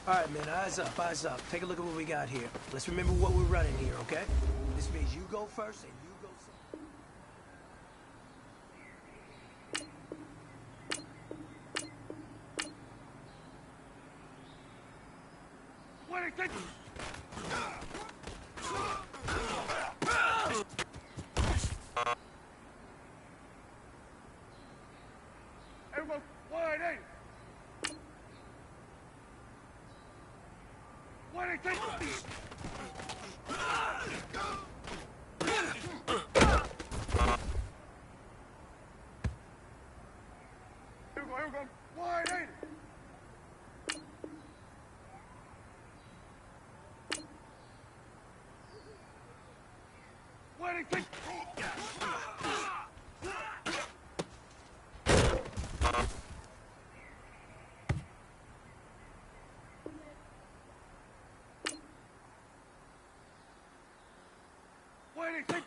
All right, man, eyes up, eyes up. Take a look at what we got here. Let's remember what we're running here, okay? This means you go first and you go second. What do you think? Everyone, wide eight. What do you think? Here we go, wide eight. What do you think? What do you think?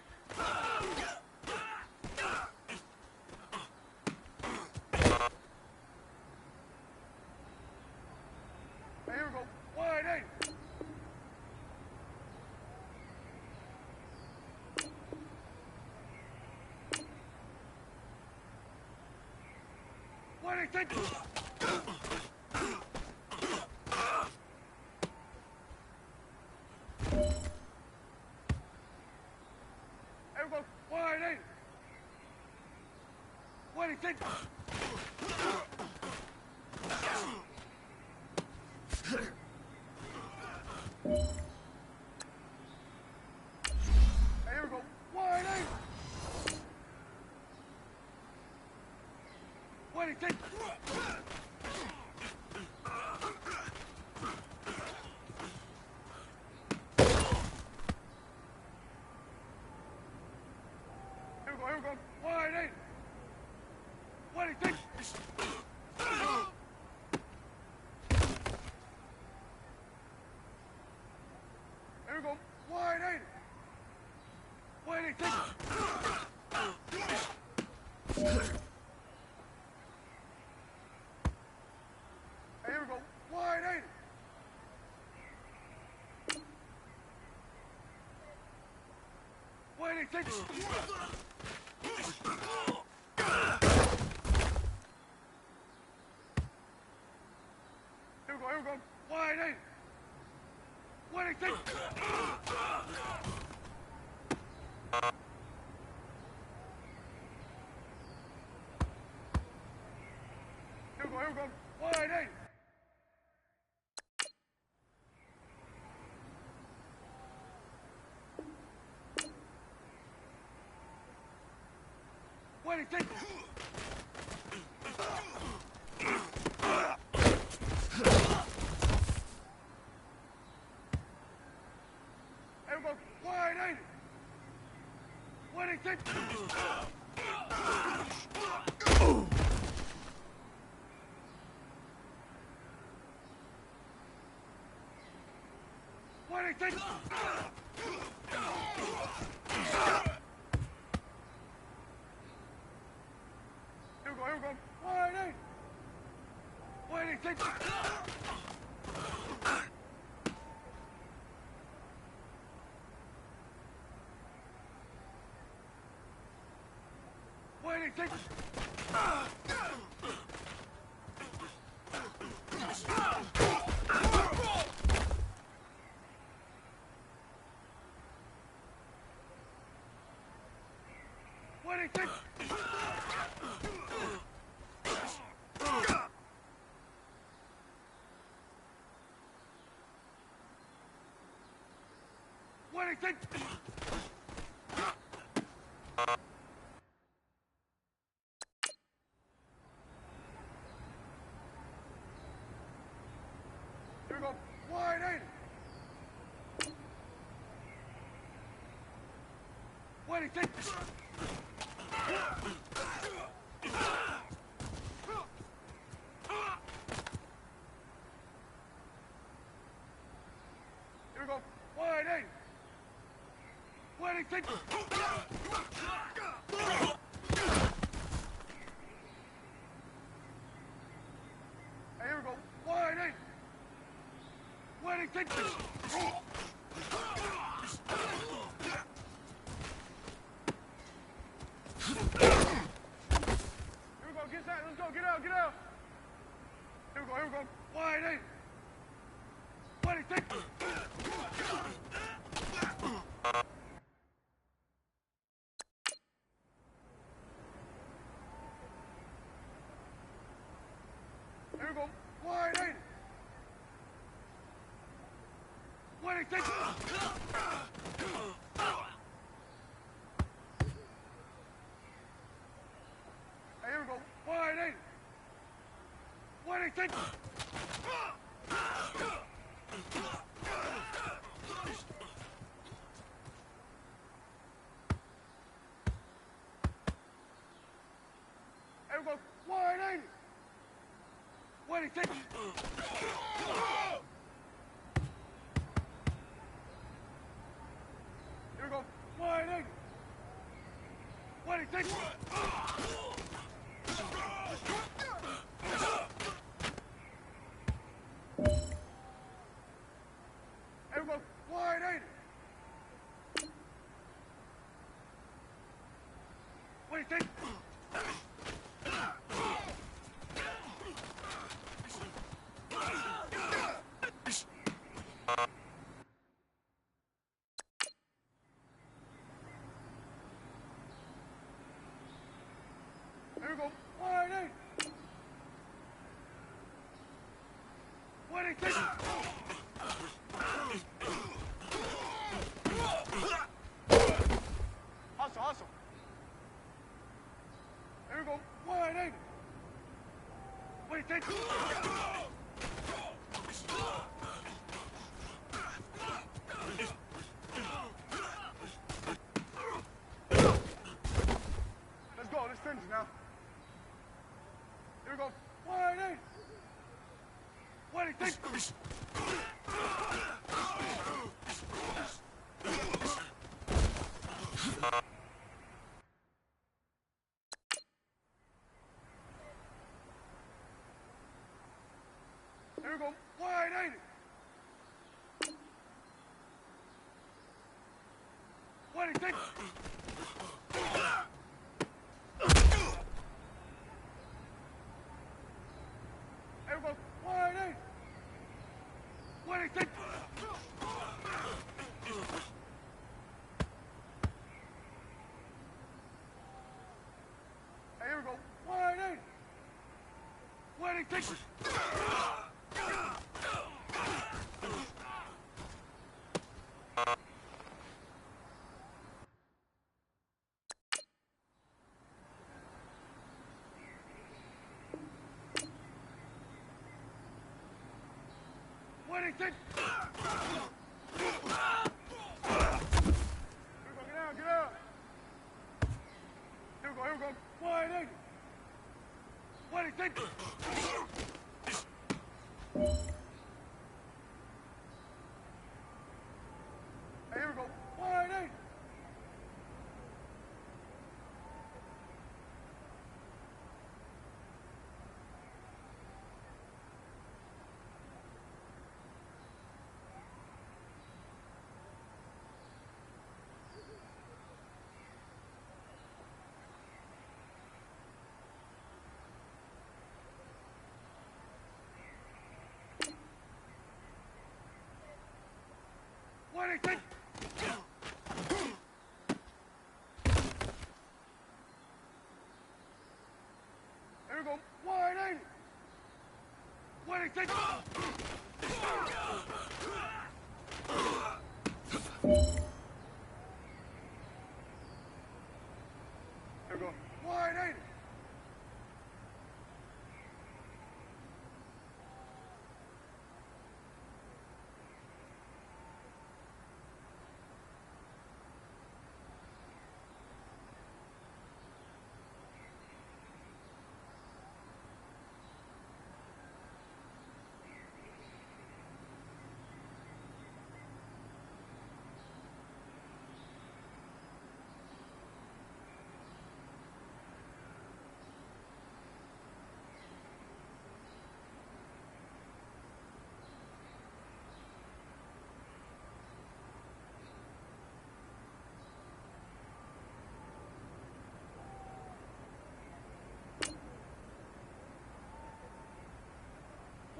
Here we go, wide eight. What do you think? Everyone, wide eight. What do you think? Here we go, wide eight. What do you think? Here we go, wide eight. What do you think? Here we go, wide eight. What do you think? Here we go, wide eight. What do you think? Here we go, wide eight. What do you think? Here we go, wide eight. What do you think? Everyone, wide eight. What do you think? What do you think? Here we go, wide eight. What do you think? What do you think? What do you think? What do you think? Here we go, wide eight. What do you think? Here we go, wide eight. What do you think? Here we go, wide eight. take this? Here we go, get that, let's go, get out, get out. Here we go, wide eight. Wide eight, take this. Here we go, wide eight. Wide eight, take this. Hey, here we go, wide eight. Wide eight, take this. Here we go, wide eight. Wide eight, take this. Here we go, wide eight. Wide eight, take this. Here we go, wide eight. Wide eight, take this. Here we go, wide eight. Wide eight, take it. Hustle, hustle. Here we go, wide eight. Wide eight, take it. Let's go, let's finish now. Here we go, wide eight. Wide eight, take it. Here we go, wide eight. Wide eight, take it. Here we go, wide eight. Wide eight, take it. Hey, here we go, wide eight. Wide eight, take it. Wide eight, take it. Here we go, get out, get out. Here we go, wide eight. Wide eight, take it. Hey, here we go, wide eight. Wide eight, take it. Here we go, wide eight. Wide eight, take it. Here we go, wide eight.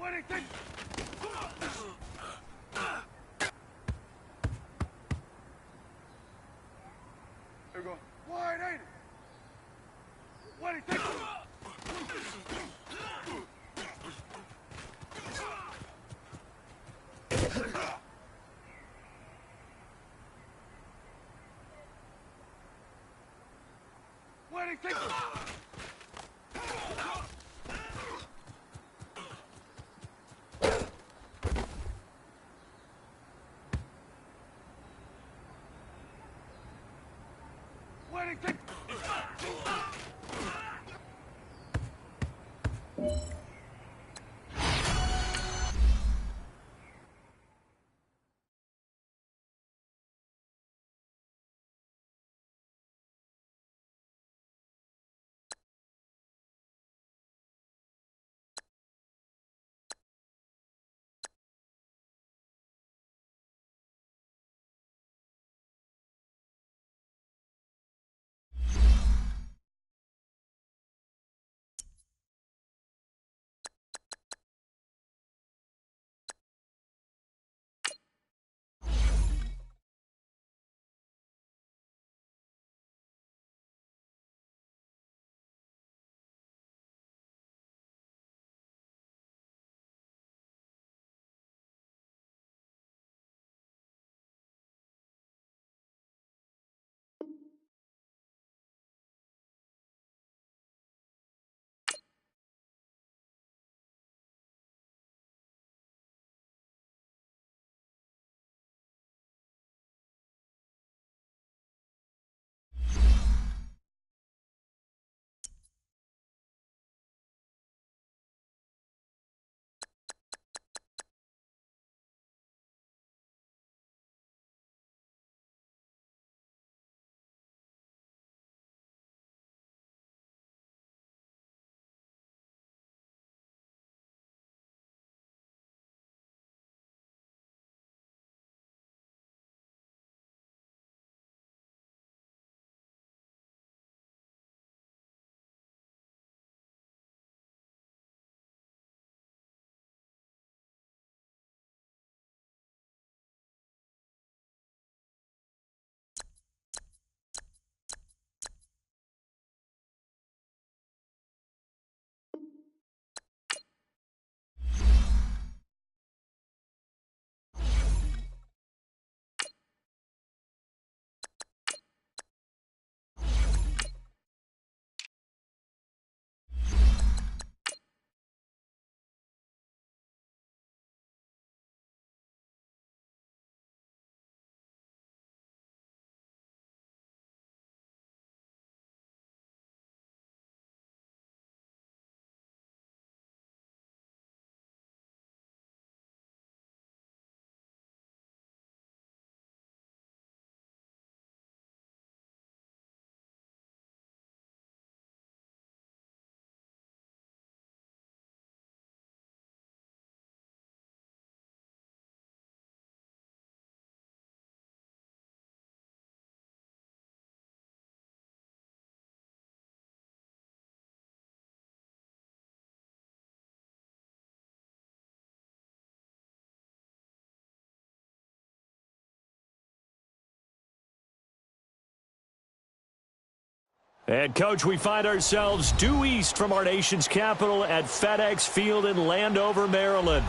What do you think? Here we go. Wide 80. What do you think? What do you think? What do you think? And, Coach, we find ourselves due east from our nation's capital at FedEx Field in Landover, Maryland.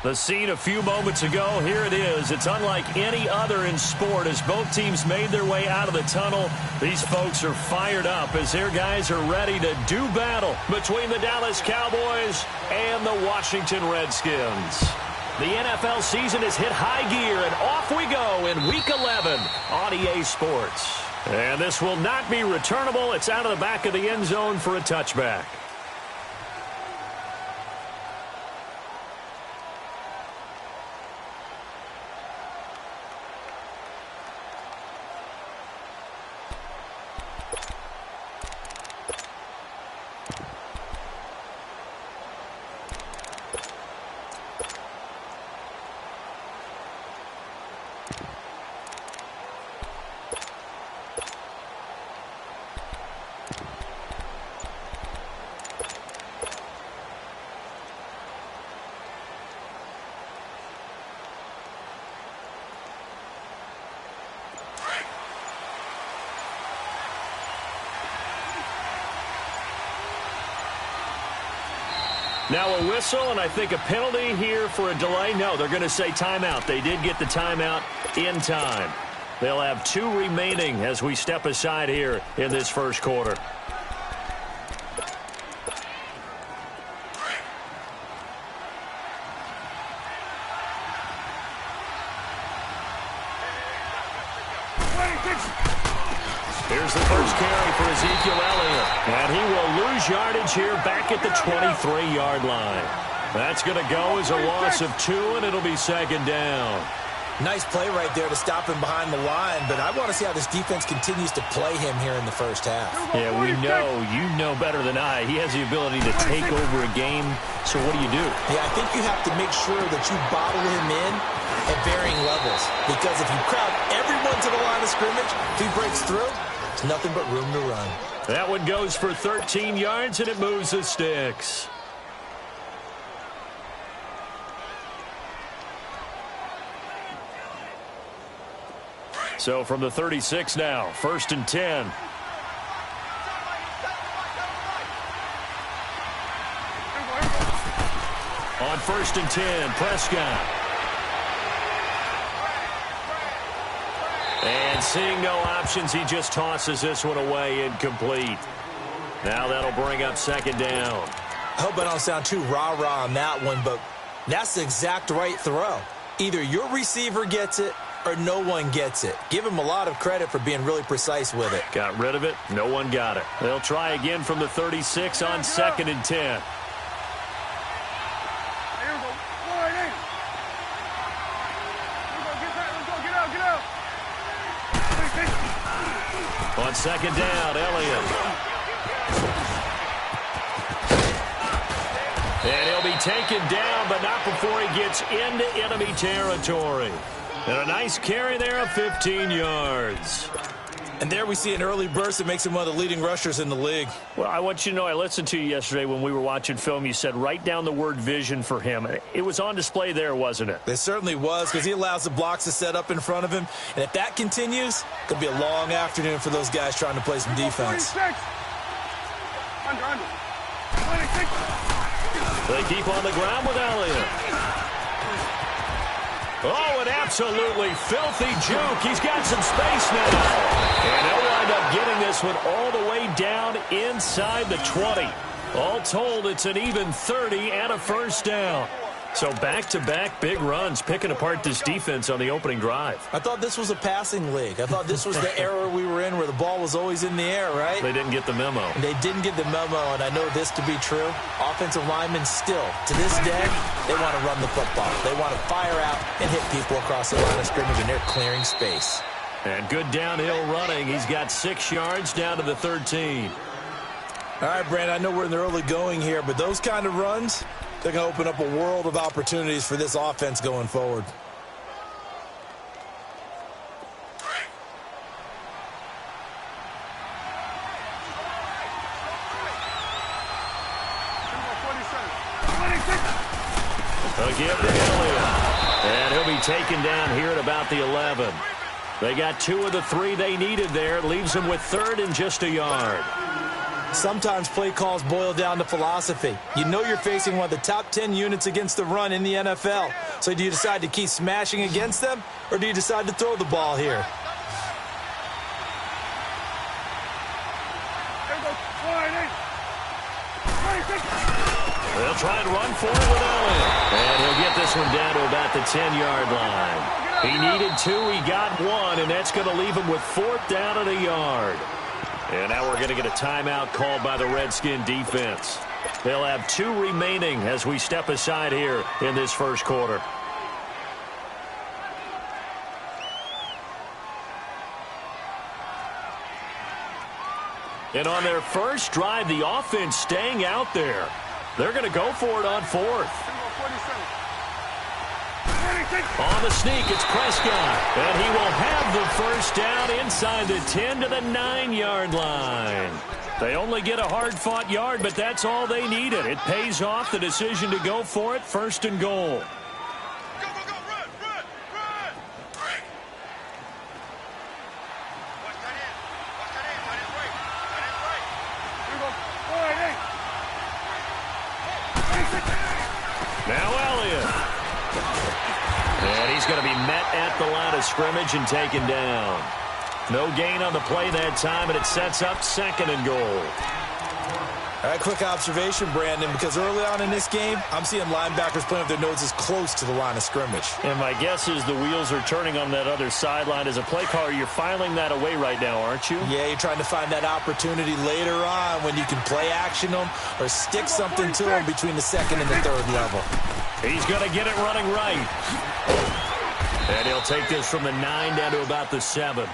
The scene a few moments ago, here it is. It's unlike any other in sport as both teams made their way out of the tunnel. These folks are fired up as their guys are ready to do battle between the Dallas Cowboys and the Washington Redskins. The NFL season has hit high gear, and off we go in Week 11 on EA Sports. And this will not be returnable. It's out of the back of the end zone for a touchback. Now a whistle, and I think a penalty here for a delay. No, they're going to say timeout. They did get the timeout in time. They'll have 2 remaining as we step aside here in this first quarter. Here's the first carry for Ezekiel Elliott. And he will lose yardage here back at the 23-yard line. That's going to go as a loss of 2, and it'll be second down. Nice play right there to stop him behind the line, but I want to see how this defense continues to play him here in the first half. Yeah, you know better than I. He has the ability to take over a game, so what do you do? Yeah, I think you have to make sure that you bottle him in at varying levels, because if you crowd everyone to the line of scrimmage, if he breaks through, there's nothing but room to run. That one goes for 13 yards, and it moves the sticks. So from the 36 now, 1st and 10. On 1st and 10, Prescott. And seeing no options, he just tosses this one away, incomplete. Now that'll bring up second down. I hope I don't sound too rah-rah on that one, but that's the exact right throw. Either your receiver gets it or no one gets it. Give him a lot of credit for being really precise with it. Got rid of it. No one got it. They'll try again from the 36 on 2nd and 10. On 2nd down, Elliott. And he'll be taken down, but not before he gets into enemy territory. And a nice carry there of 15 yards. And there we see an early burst that makes him one of the leading rushers in the league. Well, I want you to know, I listened to you yesterday when we were watching film. You said write down the word vision for him. It was on display there, wasn't it? It certainly was, because he allows the blocks to set up in front of him. And if that continues, it could be a long afternoon for those guys trying to play some defense. Under. They keep on the ground with Elliott. Oh, an absolutely filthy juke. He's got some space now. And he'll wind up getting this one all the way down inside the 20. All told, it's an even 30 and a first down. So back-to-back big runs, picking apart this defense on the opening drive. I thought this was a passing league. I thought this was the era we were in where the ball was always in the air, right? They didn't get the memo. They didn't get the memo, and I know this to be true. Offensive linemen still, to this day, they want to run the football. They want to fire out and hit people across the line of scrimmage, and they're clearing space. And good downhill running. He's got 6 yards down to the 13. All right, Brandon, I know we're in the early going here, but those kind of runs, they're going to open up a world of opportunities for this offense going forward. Again to Elliott. And he'll be taken down here at about the 11. They got 2 of the 3 they needed there. Leaves them with 3rd and just a yard. Sometimes play calls boil down to philosophy. You know you're facing one of the top 10 units against the run in the NFL. So do you decide to keep smashing against them, or do you decide to throw the ball here? They'll try and run for it with Elliott. And he'll get this one down to about the 10-yard line. He needed 2, he got 1, and that's going to leave him with 4th down and a yard. And now we're going to get a timeout called by the Redskin defense. They'll have 2 remaining as we step aside here in this first quarter. And on their first drive, the offense staying out there. They're going to go for it on 4th. On the sneak, it's Prescott. And he will have the first down inside the 10 to the 9-yard line. They only get a hard-fought yard, but that's all they needed. It pays off the decision to go for it, 1st and goal. the line of scrimmage and taken down. No gain on the play that time, and it sets up 2nd and goal. All right, quick observation, Brandon, because early on in this game, I'm seeing linebackers playing with their noses close to the line of scrimmage. And my guess is the wheels are turning on that other sideline. As a play caller, you're filing that away right now, aren't you? Yeah, you're trying to find that opportunity later on when you can play action them or stick something to them between the 2nd and the 3rd level. He's going to get it running right. And he'll take this from the 9 down to about the 7.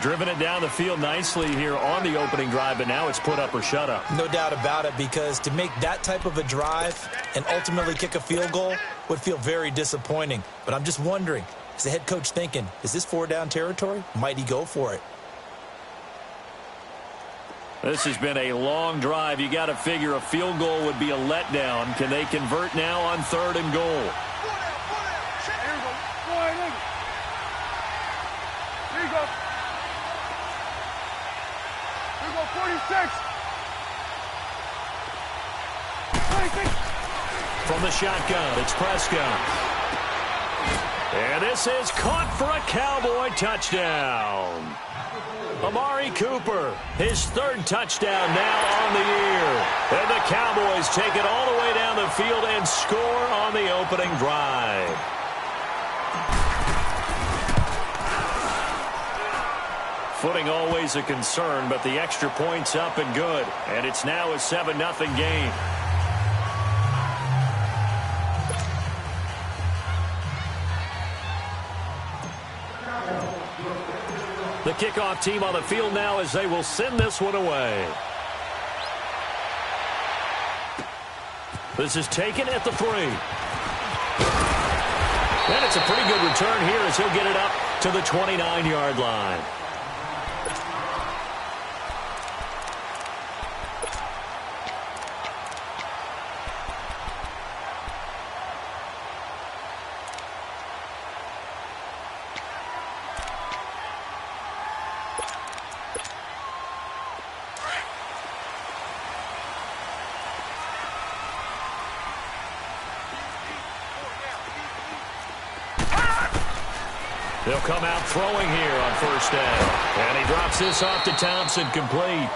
Driven it down the field nicely here on the opening drive, but now it's put up or shut up. No doubt about it, because to make that type of a drive and ultimately kick a field goal would feel very disappointing. But I'm just wondering, is the head coach thinking, is this 4-down territory? Might he go for it? This has been a long drive. You got to figure a field goal would be a letdown. Can they convert now on 3rd and goal? Here you go. 46. From the shotgun, it's Prescott. And this is caught for a Cowboy touchdown. Amari Cooper, his 3rd touchdown now on the year. And the Cowboys take it all the way down the field and score on the opening drive. Footing always a concern, but the extra point's up and good. And it's now a 7-0 game. The kickoff team on the field now as they will send this one away. This is taken at the 3. And it's a pretty good return here as he'll get it up to the 29-yard line. They'll come out throwing here on 1st down. And he drops this off to Thompson, complete.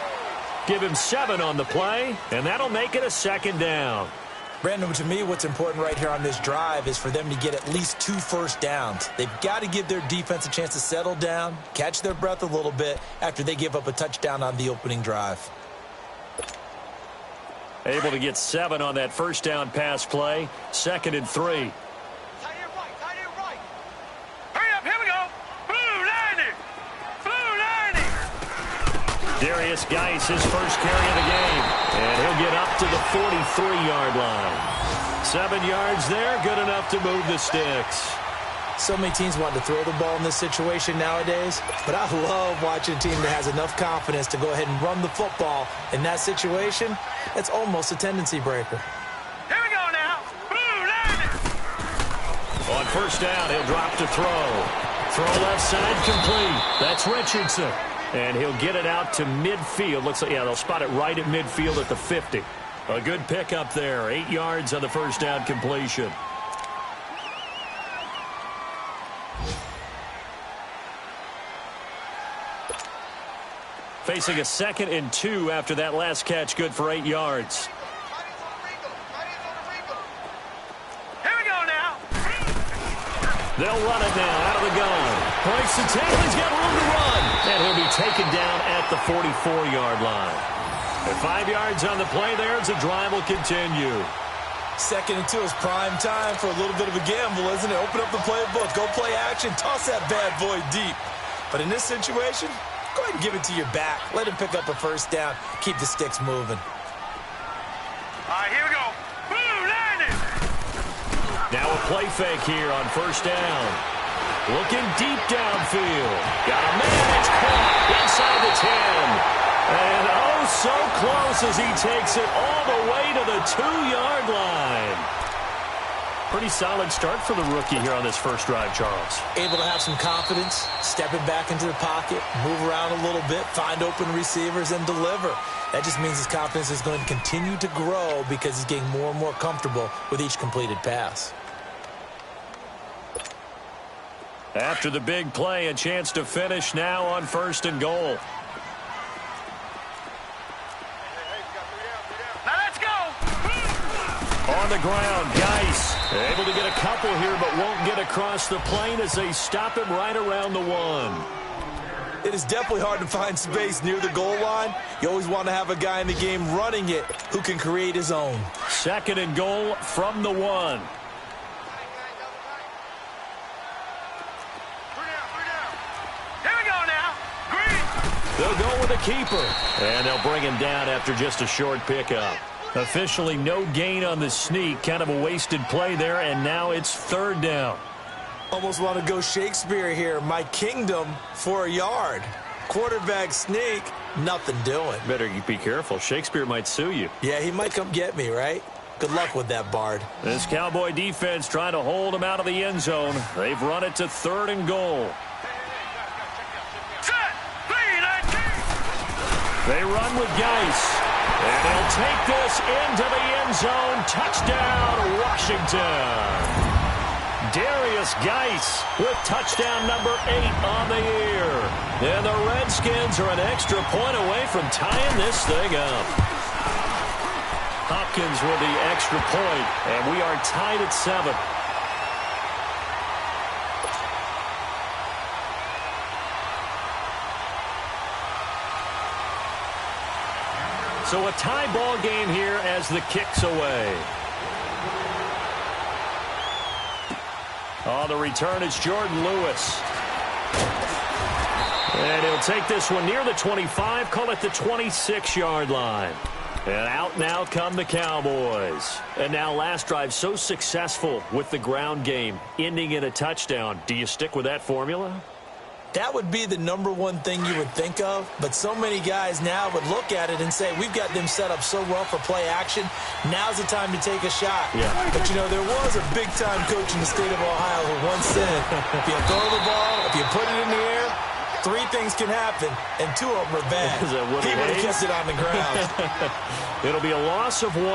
Give him 7 on the play, and that'll make it a 2nd down. Brandon, to me, what's important right here on this drive is for them to get at least 2 first downs. They've got to give their defense a chance to settle down, catch their breath a little bit after they give up a touchdown on the opening drive. Able to get 7 on that 1st down pass play. 2nd and 3. Darius Geis, his first carry of the game. And he'll get up to the 43-yard line. 7 yards there, good enough to move the sticks. So many teams want to throw the ball in this situation nowadays, but I love watching a team that has enough confidence to go ahead and run the football. In that situation, it's almost a tendency breaker. Here we go now. On 1st down, he'll drop to throw. Throw left side, complete. That's Richardson. And he'll get it out to midfield. Looks like, yeah, they'll spot it right at midfield at the 50. A good pickup there. 8 yards on the 1st down completion. Facing a 2nd and 2 after that last catch. Good for 8 yards. Here we go now. They'll run it now out of the gun. Breaks the tackle. He's got room to run. And he'll be taken down at the 44-yard line. At 5 yards on the play there, the drive will continue. 2nd and 2 is prime time for a little bit of a gamble, isn't it? Open up the playbook. Go play action. Toss that bad boy deep. But in this situation, go ahead and give it to your back. Let him pick up a 1st down. Keep the sticks moving. All right, here we go. Boom, landed. Now a play fake here on 1st down. Looking deep downfield. Got a man that's caught inside the 10. And oh, so close as he takes it all the way to the 2-yard line. Pretty solid start for the rookie here on this first drive, Charles. Able to have some confidence, stepping back into the pocket, move around a little bit, find open receivers, and deliver. That just means his confidence is going to continue to grow because he's getting more and more comfortable with each completed pass. After the big play, a chance to finish now on 1st and goal. Now let's go! On the ground, Geis able to get a couple here, but won't get across the plane as they stop him right around the 1. It is definitely hard to find space near the goal line. You always want to have a guy in the game running it who can create his own. 2nd and goal from the 1. They'll go with a keeper. And they'll bring him down after just a short pickup. Officially no gain on the sneak. Kind of a wasted play there, and now it's 3rd down. Almost want to go Shakespeare here. My kingdom for a yard. Quarterback sneak, nothing doing. Better be careful. Shakespeare might sue you. Yeah, he might come get me, right? Good luck with that, Bard. This Cowboy defense trying to hold him out of the end zone. They've run it to 3rd and goal. They run with Geis. And he'll take this into the end zone. Touchdown, Washington. Darius Geis with touchdown number 8 on the year. And the Redskins are an extra point away from tying this thing up. Hopkins with the extra point, and we are tied at 7. So a tie ball game here as the kick's away. On the return, it's Jordan Lewis. And he'll take this one near the 25, call it the 26-yard line. And out now come the Cowboys. And now last drive so successful with the ground game, ending in a touchdown. Do you stick with that formula? That would be the number one thing you would think of, but so many guys now would look at it and say, we've got them set up so well for play action, now's the time to take a shot. Yeah. But, you know, there was a big-time coach in the state of Ohio who once said, if you throw the ball, if you put it in the air, 3 things can happen, and 2 of them are bad. Is that Woody he would have Hayes? kept it on the ground. It'll be a loss of 1,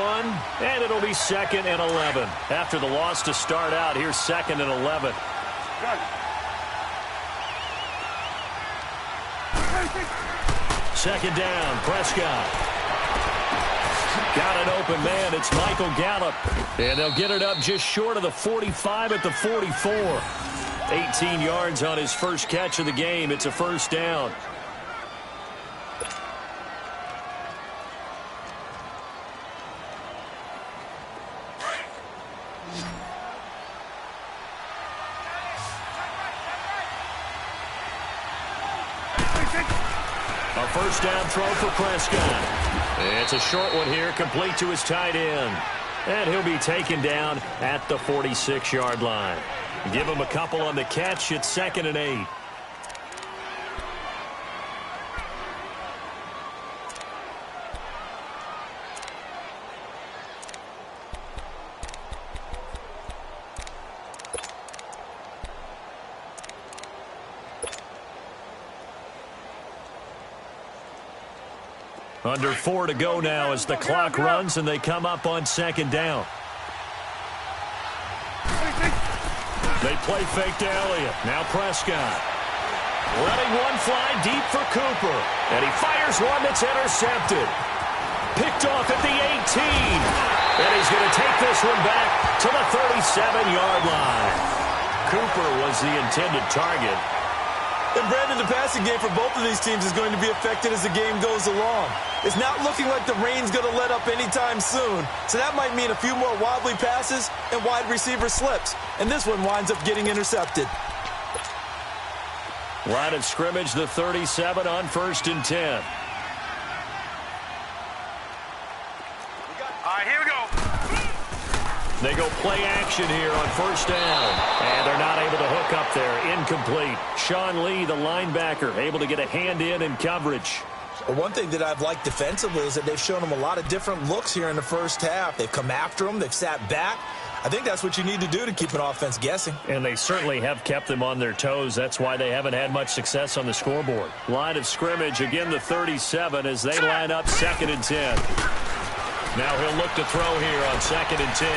and it'll be 2nd and 11. After the loss to start out, here's 2nd and 11. Good. Second down, Prescott. Got an open man. It's Michael Gallup. And they'll get it up just short of the 45 at the 44. 18 yards on his first catch of the game. It's a 1st down. A 1st down throw for Prescott. It's a short one here, complete to his tight end. And he'll be taken down at the 46-yard line. Give him a couple on the catch. It's 2nd and 8. Under 4 to go now as the clock runs and they come up on 2nd down. They play fake to Elliott. Now Prescott. Letting one fly deep for Cooper. And he fires one that's intercepted. Picked off at the 18. And he's going to take this one back to the 37-yard line. Cooper was the intended target. And, Brandon, the passing game for both of these teams is going to be affected as the game goes along. It's not looking like the rain's going to let up anytime soon, so that might mean a few more wobbly passes and wide receiver slips. And this one winds up getting intercepted. Line of scrimmage, the 37 on 1st and 10. All right, here we go. They go play action here on 1st down. And they're not able to hook up there. Incomplete. Sean Lee, the linebacker, able to get a hand in coverage. Well, one thing that I've liked defensively is that they've shown them a lot of different looks here in the first half. They've come after them. They've sat back. I think that's what you need to do to keep an offense guessing. And they certainly have kept them on their toes. That's why they haven't had much success on the scoreboard. Line of scrimmage, again the 37 as they line up 2nd and 10. Now he'll look to throw here on 2nd and 10.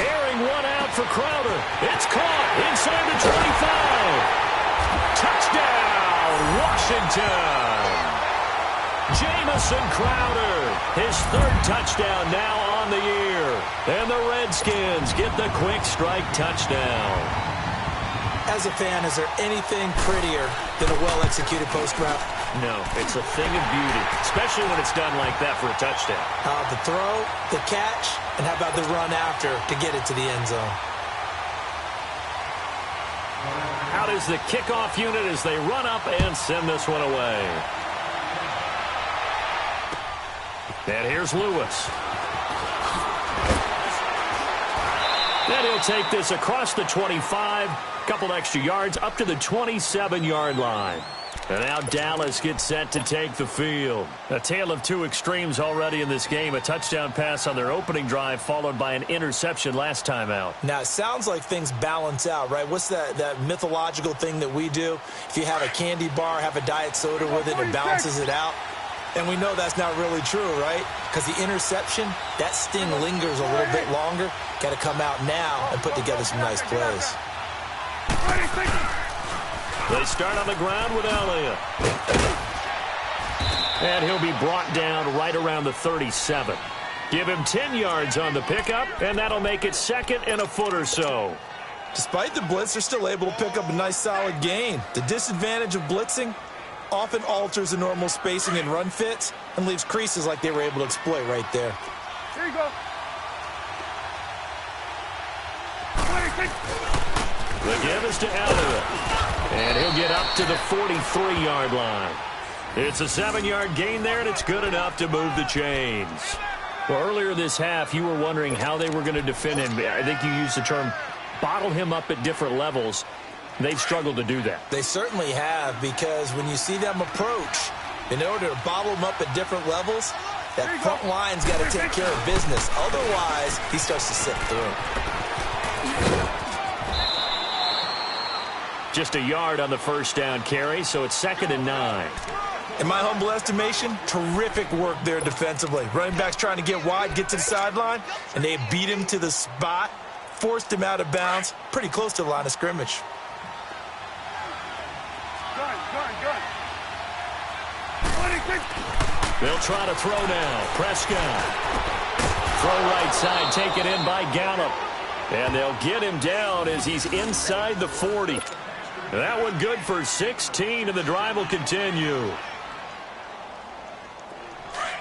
Airing one out for Crowder. It's caught inside the 25. Washington. Jamison Crowder, his third touchdown now on the year. And the Redskins get the quick strike touchdown. As a fan, is there anything prettier than a well-executed post route? No, it's a thing of beauty, especially when it's done like that for a touchdown. The throw, the catch, and how about the run after to get it to the end zone? Out is the kickoff unit as they run up and send this one away. And here's Lewis. And he'll take this across the 25, couple extra yards up to the 27-yard line. And now Dallas gets set to take the field. A tale of two extremes already in this game. A touchdown pass on their opening drive followed by an interception last time out. Now, it sounds like things balance out, right? What's that mythological thing that we do? If you have a candy bar, have a diet soda with it, it balances it out. And we know that's not really true, right? Because the interception, that sting lingers a little bit longer. Got to come out now and put together some nice plays. They start on the ground with Elliott. And he'll be brought down right around the 37. Give him 10 yards on the pickup, and that'll make it second and a foot or so. Despite the blitz, they're still able to pick up a nice solid gain. The disadvantage of blitzing often alters the normal spacing and run fits and leaves creases like they were able to exploit right there. Here you go. The give is to Elliott. And he'll get up to the 43-yard line. It's a 7-yard gain there, and it's good enough to move the chains. Well, earlier this half, you were wondering how they were going to defend him. I think you used the term bottle him up at different levels. They've struggled to do that. They certainly have, because when you see them approach, in order to bottle them up at different levels, that front line's got to take care of business. Otherwise, he starts to sit through. Just a yard on the first down carry, so it's 2nd and 9. In my humble estimation, terrific work there defensively. Running backs trying to get wide, get to the sideline, and they beat him to the spot, forced him out of bounds, pretty close to the line of scrimmage. Good. They'll try to throw now. Prescott. Throw right side, taken in by Gallup. And they'll get him down as he's inside the 40. That one good for 16, and the drive will continue.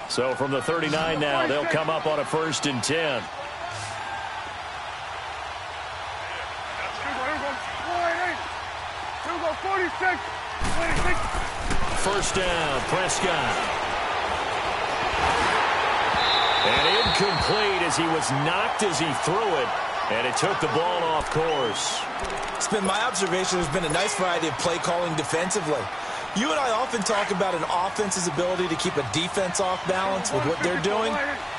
So from the 39 now, they'll come up on a 1st and 10. Here we go, 46. 26. First down, Prescott. And incomplete as he was knocked as he threw it. And it took the ball off course. It's been my observation there's been a nice variety of play calling defensively. You and I often talk about an offense's ability to keep a defense off balance with what they're doing.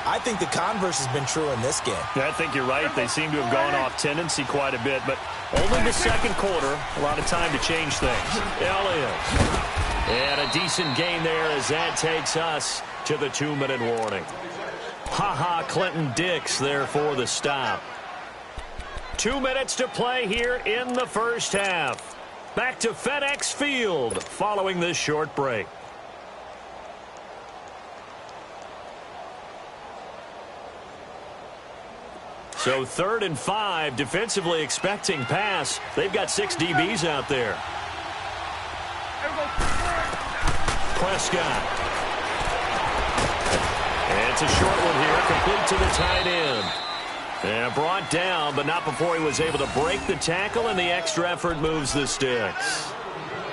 I think the converse has been true in this game. I think you're right. They seem to have gone off tendency quite a bit, but only the second quarter. A lot of time to change things. Elliott. And a decent gain there as that takes us to the 2-minute warning. Clinton Dix there for the stop. 2 minutes to play here in the first half. Back to FedEx Field following this short break. So 3rd and 5, defensively expecting pass. They've got 6 DBs out there. Prescott. And it's a short one here, complete to the tight end. And brought down, but not before he was able to break the tackle, and the extra effort moves the sticks.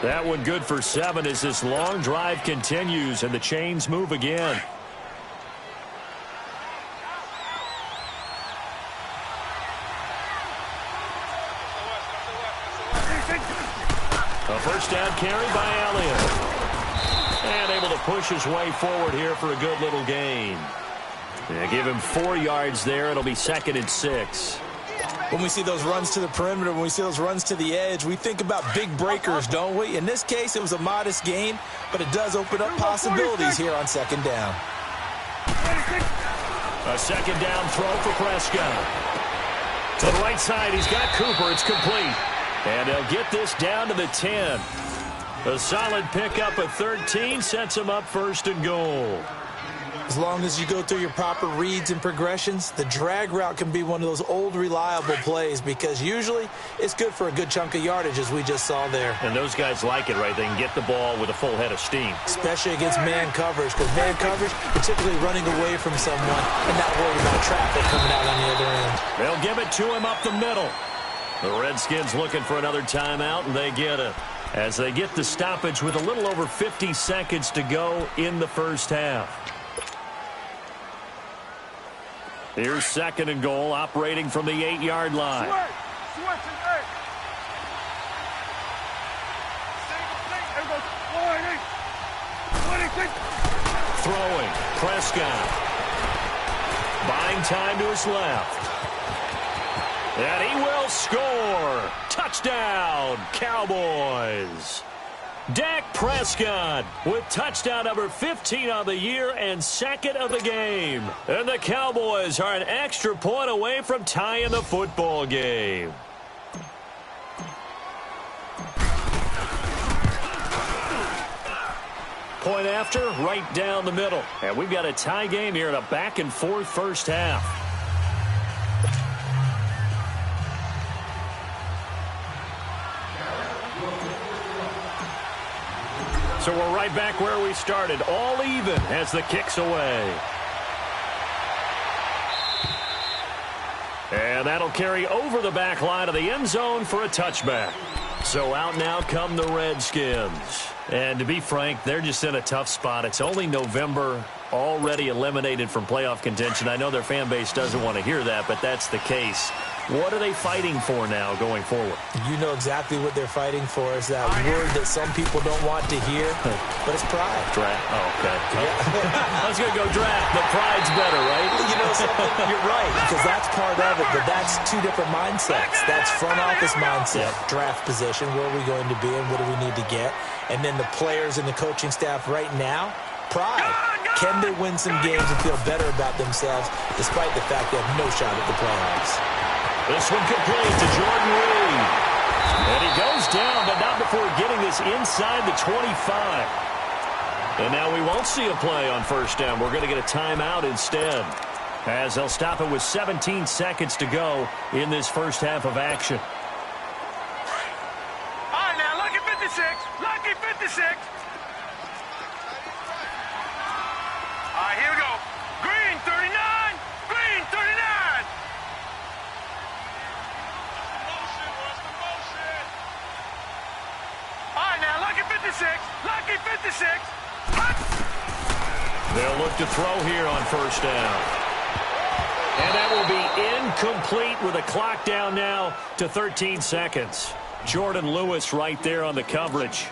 That one good for 7 as this long drive continues, and the chains move again. A first down carry by Elliott. And able to push his way forward here for a good little gain. Yeah, give him 4 yards there. It'll be 2nd and 6. When we see those runs to the perimeter, when we see those runs to the edge, we think about big breakers, don't we? In this case, it was a modest gain, but it does open up possibilities here on 2nd down. A 2nd down throw for Prescott. To the right side, he's got Cooper. It's complete. And they'll get this down to the 10. A solid pickup of 13 sets him up 1st and goal. As long as you go through your proper reads and progressions, the drag route can be one of those old reliable plays because usually it's good for a good chunk of yardage, as we just saw there. And those guys like it, right? They can get the ball with a full head of steam. Especially against man coverage, because man coverage, you're typically running away from someone and not worried about traffic coming out on the other end. They'll give it to him up the middle. The Redskins looking for another timeout, and they get it. As they get the stoppage with a little over 50 seconds to go in the first half. Here's 2nd and goal, operating from the 8-yard line. Throwing, Prescott. Buying time to his left. And he will score. Touchdown, Cowboys. Dak Prescott with touchdown number 15 on the year and 2nd of the game. And the Cowboys are an extra point away from tying the football game. Point after, right down the middle. And we've got a tie game here in a back-and-forth first half. So we're right back where we started, all even as the kick's away. And that'll carry over the back line of the end zone for a touchback. So out now come the Redskins. And to be frank, they're just in a tough spot. It's only November, already eliminated from playoff contention. I know their fan base doesn't want to hear that, but that's the case. What are they fighting for now going forward? You know exactly what they're fighting for. Is that word that some people don't want to hear, but it's pride. Draft. Oh, okay. Yeah. I was going to go draft, but pride's better, right? You know something? You're right, because that's part of it, but that's two different mindsets. That's front office mindset, draft position, where are we going to be and what do we need to get? And then the players and the coaching staff right now, pride. Can they win some games and feel better about themselves despite the fact they have no shot at the playoffs? This one complete to Jordan Reed. And he goes down, but not before getting this inside the 25. And now we won't see a play on 1st down. We're going to get a timeout instead, as they'll stop it with 17 seconds to go in this first half of action. All right, now, lucky 56. Lucky 56. All right, here we go. Green 39. Green 39. All right, now, lucky 56. Lucky 56. They'll look to throw here on 1st down. And that will be incomplete with a clock down now to 13 seconds. Jordan Lewis right there on the coverage.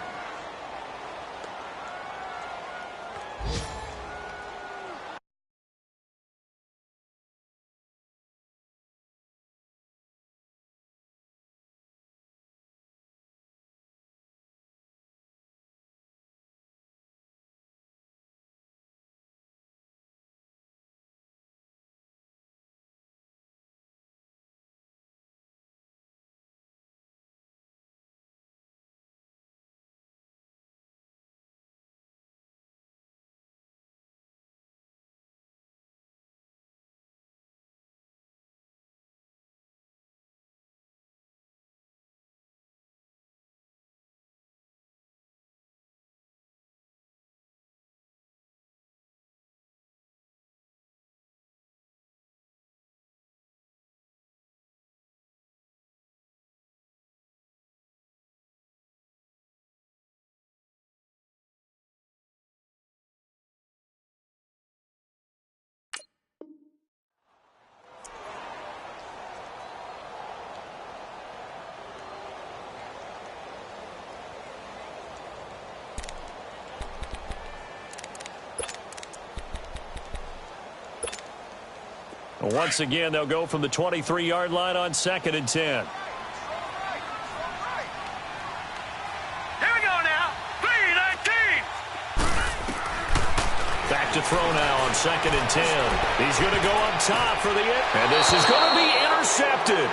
Once again, they'll go from the 23-yard line on 2nd and 10. Here we go now. 3-19. Back to throw now on 2nd and 10. He's going to go up top for the and this is going to be intercepted.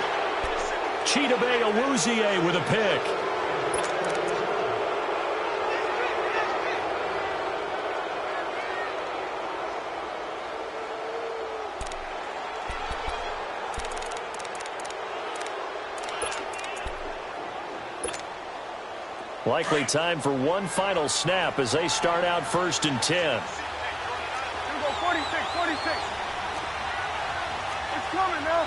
Chidobe Awuzie with a pick. Likely time for one final snap as they start out 1st and 10. Here we go, 46, 46. It's coming now.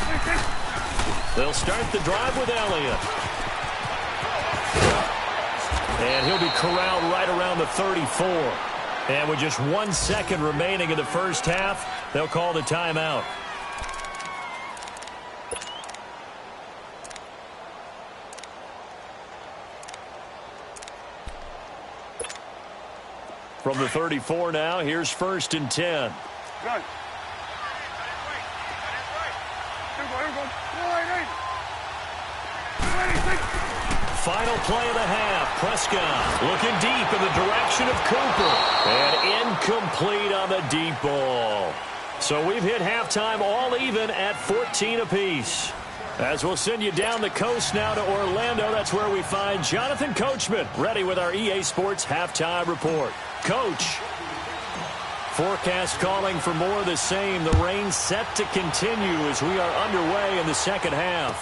46. They'll start the drive with Elliott. And he'll be corralled right around the 34. And with just 1 second remaining in the first half, they'll call the timeout. From the 34 now, here's 1st and 10. Good. Here we go. 26. Final play of the half. Prescott looking deep in the direction of Cooper. And incomplete on the deep ball. So we've hit halftime all even at 14 apiece. As we'll send you down the coast now to Orlando, that's where we find Jonathan Coachman, ready with our EA Sports halftime report. Coach, forecast calling for more of the same. The rain set to continue as we are underway in the second half.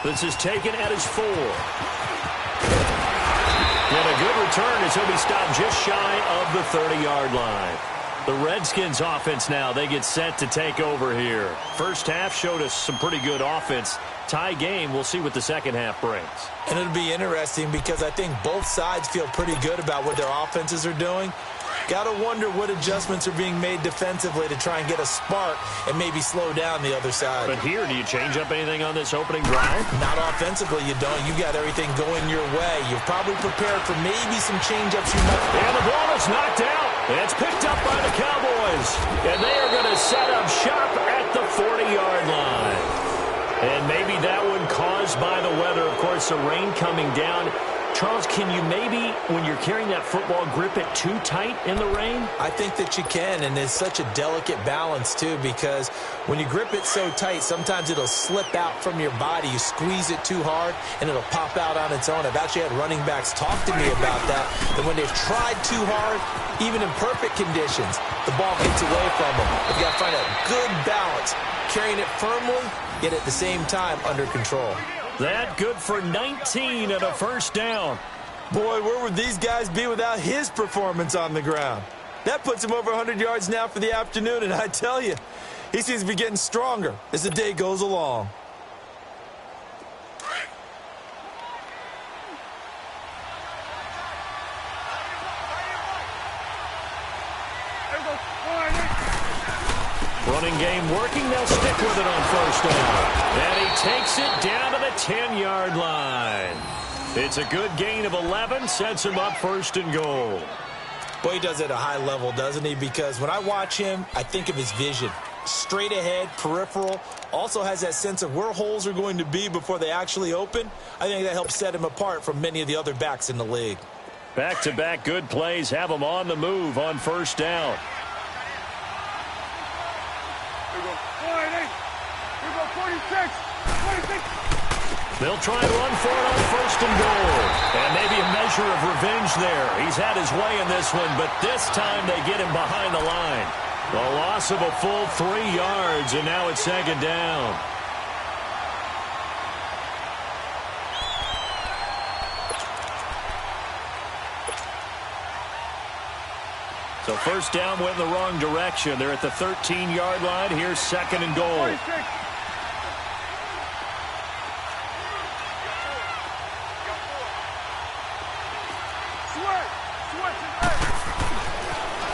This is taken at his 4. And a good return as he'll be stopped just shy of the 30-yard line. The Redskins offense now, they get set to take over here. First half showed us some pretty good offense. Tie game, we'll see what the second half brings. And it'll be interesting because I think both sides feel pretty good about what their offenses are doing. Got to wonder what adjustments are being made defensively to try and get a spark and maybe slow down the other side. But here, do you change up anything on this opening drive? Not offensively, you don't. You got everything going your way. You've probably prepared for maybe some change-ups you might. And the ball is knocked out. It's picked up by the Cowboys. And they are going to set up shop at the 40-yard line. And maybe that one caused by the weather. Of course, the rain coming down. Charles, can you maybe, when you're carrying that football, grip it too tight in the rain? I think that you can, and it's such a delicate balance, too, because when you grip it so tight, sometimes it'll slip out from your body. You squeeze it too hard, and it'll pop out on its own. I've actually had running backs talk to me about that when they've tried too hard, even in perfect conditions, the ball gets away from them. You've got to find a good balance, carrying it firmly, yet at the same time under control. That good for 19 and a first down. Boy, where would these guys be without his performance on the ground? That puts him over 100 yards now for the afternoon, and I tell you, he seems to be getting stronger as the day goes along. Running game working. They'll stick with it on first down. And he takes it down to the 10-yard line. It's a good gain of 11. Sets him up 1st and goal. Boy, he does it at a high level, doesn't he? Because when I watch him, I think of his vision. Straight ahead, peripheral. Also has that sense of where holes are going to be before they actually open. I think that helps set him apart from many of the other backs in the league. Back-to-back good plays have him on the move on first down. They'll try and run for it on 1st and goal. And maybe a measure of revenge there. He's had his way in this one, but this time they get him behind the line. The loss of a full 3 yards, and now it's 2nd down. So first down went in the wrong direction. They're at the 13-yard line. Here's 2nd and goal. 46.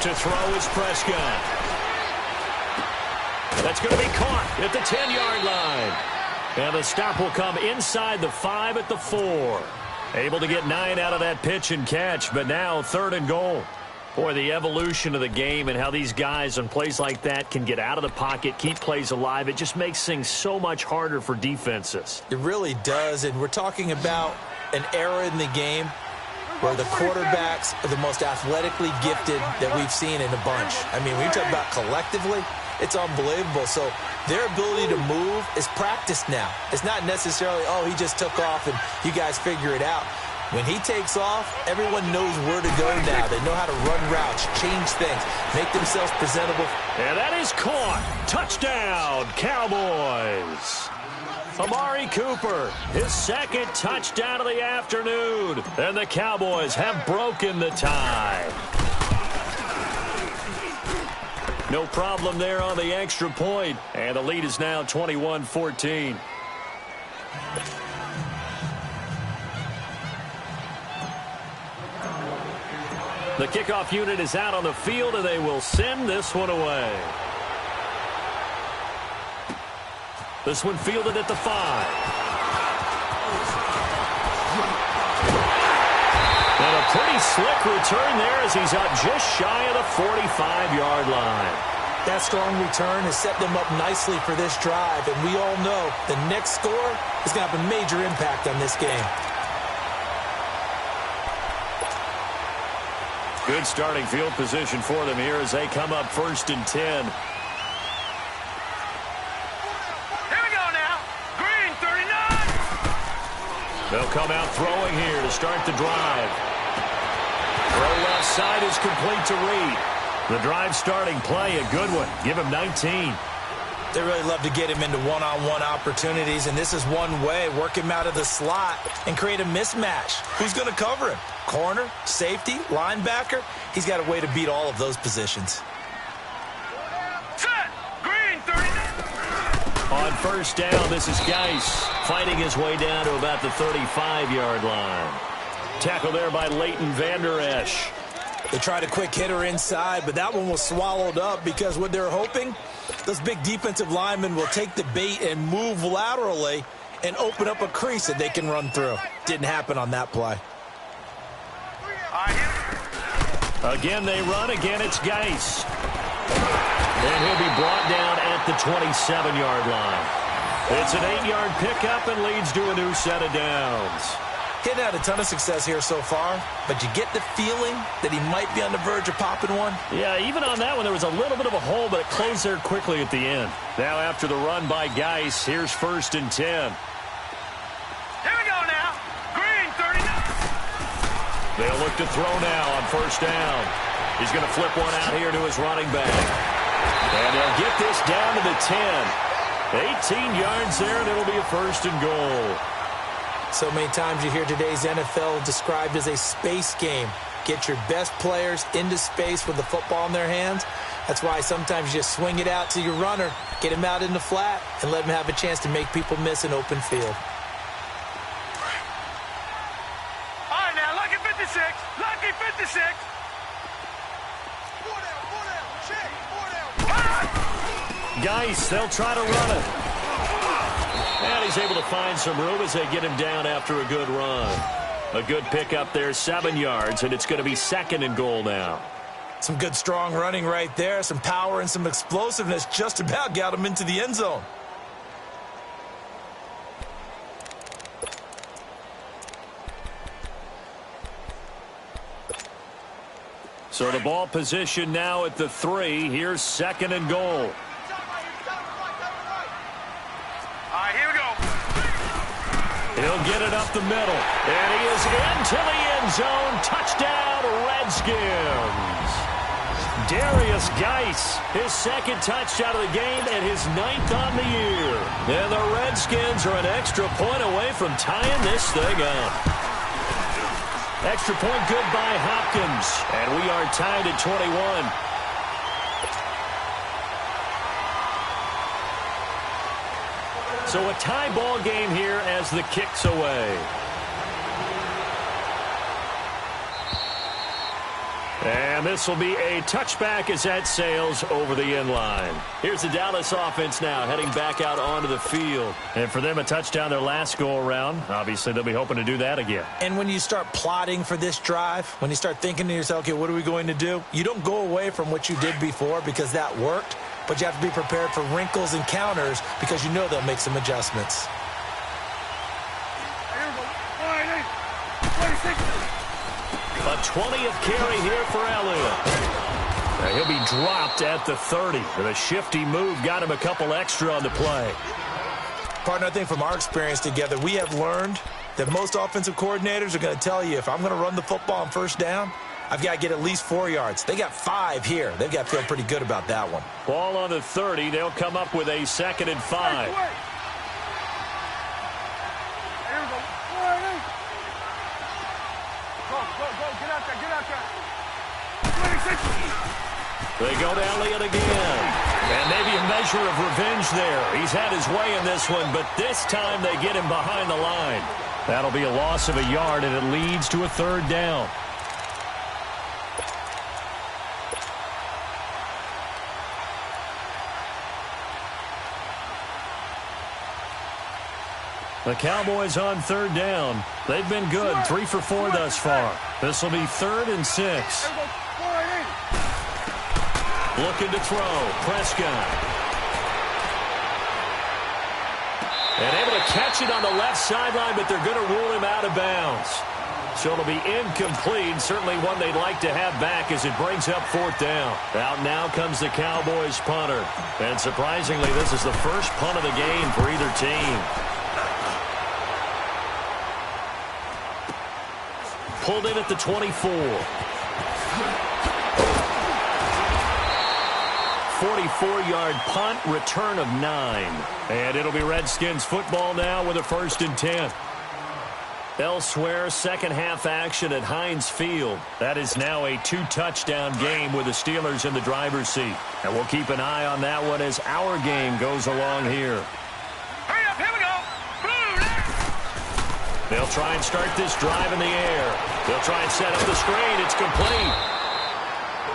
To throw is Prescott. That's going to be caught at the 10-yard line. And the stop will come inside the 5 at the 4. Able to get 9 out of that pitch and catch, but now 3rd and goal. Boy, the evolution of the game and how these guys on plays like that can get out of the pocket, keep plays alive, it just makes things so much harder for defenses. It really does, and we're talking about an era in the game where the quarterbacks are the most athletically gifted that we've seen in a bunch. I mean, when you talk about collectively, it's unbelievable. So their ability to move is practiced now. It's not necessarily, oh, he just took off and you guys figure it out. When he takes off, everyone knows where to go now. They know how to run routes, change things, make themselves presentable. And that is caught. Touchdown, Cowboys. Amari Cooper, his second touchdown of the afternoon. And the Cowboys have broken the tie. No problem there on the extra point. And the lead is now 21-14. The kickoff unit is out on the field, and they will send this one away. This one fielded at the 5. And a pretty slick return there as he's up just shy of the 45-yard line. That strong return has set them up nicely for this drive, and we all know the next score is going to have a major impact on this game. Good starting field position for them here as they come up 1st and 10. They'll come out throwing here to start the drive. Throw left side is complete to Reed. The drive starting play, a good one. Give him 19. They really love to get him into one-on-one opportunities, and this is one way. Work him out of the slot and create a mismatch. Who's going to cover him? Corner, safety, linebacker? He's got a way to beat all of those positions. Set! Green, 39! On 1st down, this is Geis fighting his way down to about the 35-yard line. Tackle there by Leighton Vander Esch. They tried a quick hitter inside, but that one was swallowed up because what they're hoping, those big defensive linemen will take the bait and move laterally and open up a crease that they can run through. Didn't happen on that play. Again, they run. Again, it's Geis. And he'll be brought down at the 27-yard line. It's an 8-yard pickup and leads to a new set of downs. He'd had a ton of success here so far, but you get the feeling that he might be on the verge of popping one. Yeah, even on that one, there was a little bit of a hole, but it closed there quickly at the end. Now after the run by Geis, here's 1st and 10. Here we go now. Green, 39. They'll look to throw now on 1st down. He's going to flip one out here to his running back. And they'll get this down to the 10. 18 yards there, and it'll be a 1st and goal. So many times you hear today's NFL described as a space game. Get your best players into space with the football in their hands. That's why sometimes you just swing it out to your runner, get him out in the flat, and let him have a chance to make people miss an open field. All right, now, lucky 56. Lucky 56. Geis, they'll try to run it. And he's able to find some room as they get him down after a good run. A good pickup there, 7 yards, and it's going to be 2nd and goal now. Some good strong running right there, some power and some explosiveness just about got him into the end zone. So the ball position now at the 3. Here's 2nd and goal. He'll get it up the middle. And he is into the end zone. Touchdown, Redskins. Darius Geis, his 2nd touchdown of the game and his 9th on the year. And the Redskins are an extra point away from tying this thing up. Extra point good by Hopkins. And we are tied at 21. So a tie ball game here as the kick's away. And this will be a touchback as that sails over the end line. Here's the Dallas offense now heading back out onto the field. And for them, a touchdown their last go-around. Obviously, they'll be hoping to do that again. And when you start plotting for this drive, when you start thinking to yourself, okay, what are we going to do? You don't go away from what you did before because that worked. But you have to be prepared for wrinkles and counters because you know they'll make some adjustments. A 20th carry here for Elliott. Now he'll be dropped at the 30. With a shifty move, got him a couple extra on the play. Partner, I think from our experience together, we have learned that most offensive coordinators are going to tell you, if I'm going to run the football on 1st down, I've got to get at least 4 yards. They got 5 here. They've got to feel pretty good about that one. Ball on the 30. They'll come up with a 2nd and 5. They go to Elliott again. And maybe a measure of revenge there. He's had his way in this one, but this time they get him behind the line. That'll be a loss of a yard, and it leads to a third down. The Cowboys on third down. They've been good, 3 for 4 thus far. This will be 3rd and 6. Looking to throw. Prescott. And able to catch it on the left sideline, but they're going to rule him out of bounds. So it'll be incomplete. Certainly one they'd like to have back as it brings up 4th down. Out now comes the Cowboys punter. And surprisingly, this is the first punt of the game for either team. Pulled in at the 24. 44-yard punt, return of 9. And it'll be Redskins football now with a 1st and 10. Elsewhere, second half action at Heinz Field. That is now a 2-touchdown game with the Steelers in the driver's seat. And we'll keep an eye on that one as our game goes along here. Hurry up, here we go. They'll try and start this drive in the air. They'll try and set up the screen. It's complete.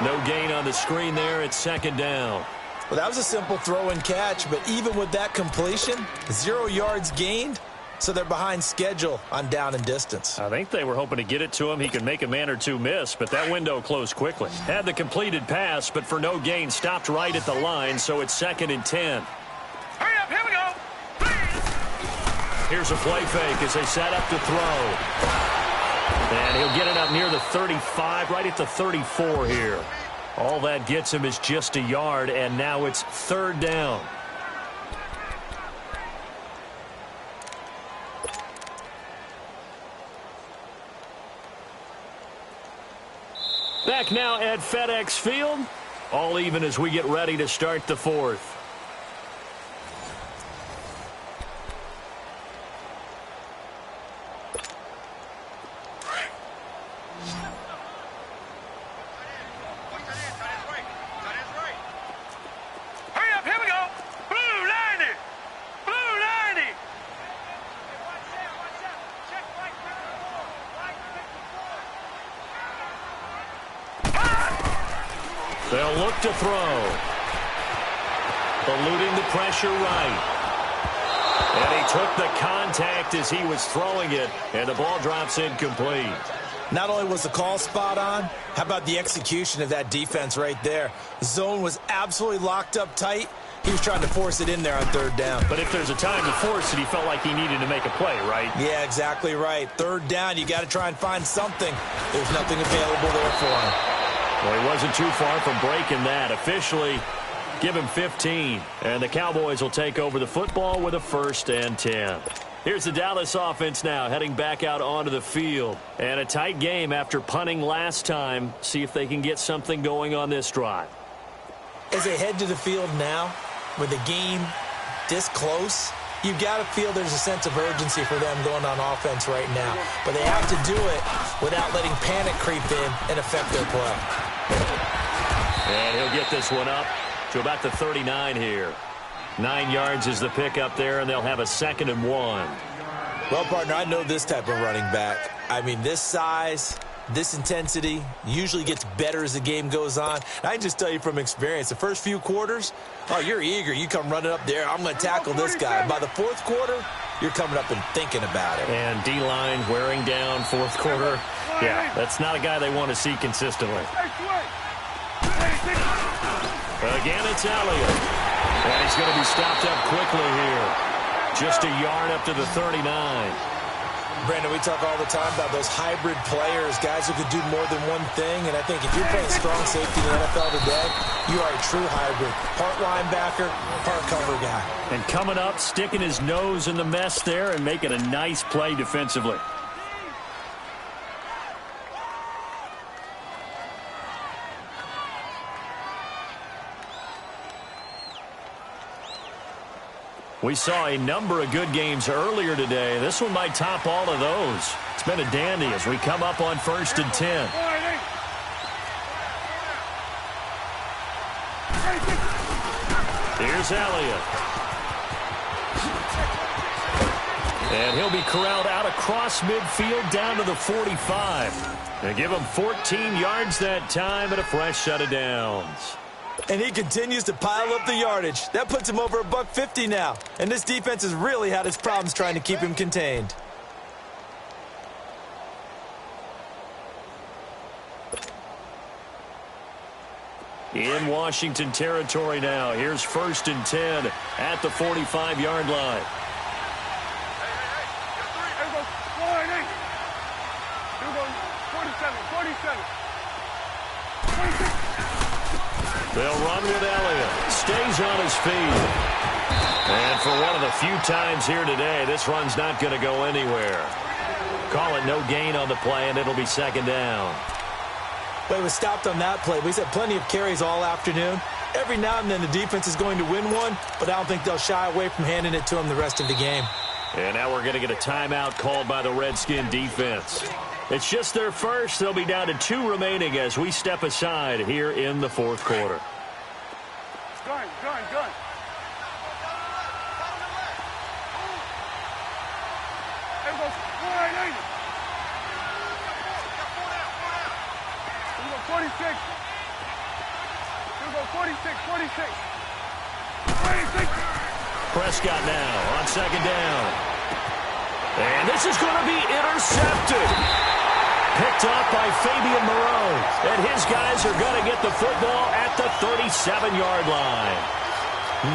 No gain on the screen there. It's 2nd down. Well, that was a simple throw and catch, but even with that completion, 0 yards gained, so they're behind schedule on down and distance. I think they were hoping to get it to him. He could make a man or two miss, but that window closed quickly. Had the completed pass, but for no gain, stopped right at the line, so it's 2nd and 10. Hurry up, here we go. Here's a play fake as they set up to throw. And he'll get it up near the 35, right at the 34 here. All that gets him is just a yard, and now it's 3rd down. Back now at FedEx Field. All even as we get ready to start the 4th. They'll look to throw. Eluding the pressure right. And he took the contact as he was throwing it, and the ball drops incomplete. Not only was the call spot on, how about the execution of that defense right there? The zone was absolutely locked up tight. He was trying to force it in there on 3rd down. But if there's a time to force it, he felt like he needed to make a play, right? Yeah, exactly right. 3rd down, you got to try and find something. There's nothing available there for him. Well, he wasn't too far from breaking that. Officially, give him 15. And the Cowboys will take over the football with a 1st and 10. Here's the Dallas offense now, heading back out onto the field. And a tight game after punting last time. See if they can get something going on this drive. As they head to the field now, with the game this close, you've got to feel there's a sense of urgency for them going on offense right now. But they have to do it without letting panic creep in and affect their play. And he'll get this one up to about the 39 here. 9 yards is the pickup there, and they'll have a 2nd and 1. Well, partner, I know this type of running back. I mean, this size, this intensity usually gets better as the game goes on. And I can just tell you from experience, the first few quarters, oh, you're eager. You come running up there. I'm going to tackle this guy. By the 4th quarter, you're coming up and thinking about it. And D-line wearing down 4th quarter. Yeah, that's not a guy they want to see consistently. Again, it's Elliott. And he's going to be stopped up quickly here. Just a yard up to the 39. Brandon, we talk all the time about those hybrid players, guys who could do more than one thing. And I think if you're playing strong safety in the NFL today, you are a true hybrid. Part linebacker, part cover guy. And coming up, sticking his nose in the mess there and making a nice play defensively. We saw a number of good games earlier today. This one might top all of those. It's been a dandy as we come up on 1st and 10. Here's Elliott. And he'll be corralled out across midfield down to the 45. And give him 14 yards that time and a fresh set of downs. And he continues to pile up the yardage. That puts him over $150 now. And this defense has really had its problems trying to keep him contained. In Washington territory now. Here's 1st and 10 at the 45-yard line. They'll run with Elliott. Stays on his feet. And for one of the few times here today, this run's not going to go anywhere. Call it no gain on the play, and it'll be 2nd down. Well, he was stopped on that play. We've had plenty of carries all afternoon. Every now and then the defense is going to win one, but I don't think they'll shy away from handing it to him the rest of the game. And now we're going to get a timeout called by the Redskin defense. It's just their first. They'll be down to 2 remaining as we step aside here in the 4th quarter. Gun. Here goes 180. Here goes 46. Here goes 46. Prescott now on 2nd down. And this is going to be intercepted. Picked up by Fabian Moreau. And his guys are going to get the football at the 37-yard line.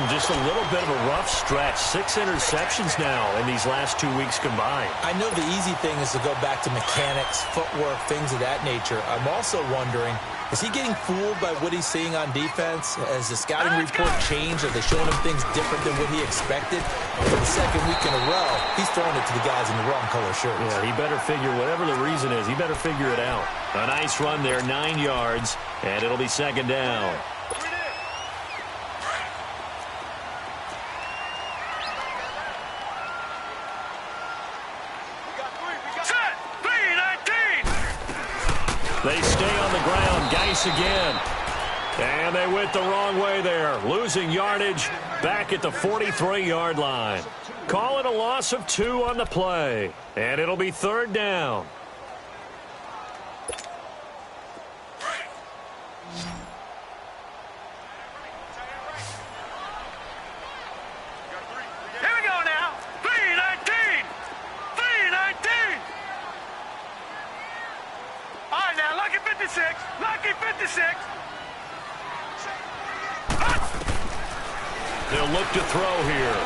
Just a little bit of a rough stretch. 6 interceptions now in these last 2 weeks combined. I know the easy thing is to go back to mechanics, footwork, things of that nature. I'm also wondering, is he getting fooled by what he's seeing on defense? Has the scouting report changed? Are they showing him things different than what he expected? For the 2nd week in a row, he's throwing it to the guys in the wrong color shirts. Yeah, he better figure, whatever the reason is, he better figure it out. A nice run there, 9 yards, and it'll be 2nd down. They stay on the ground. Geis again. And they went the wrong way there. Losing yardage back at the 43-yard line. Call it a loss of 2 on the play. And it'll be 3rd down. Here we go now. 319. All right, now, lucky 56. They'll look to throw here.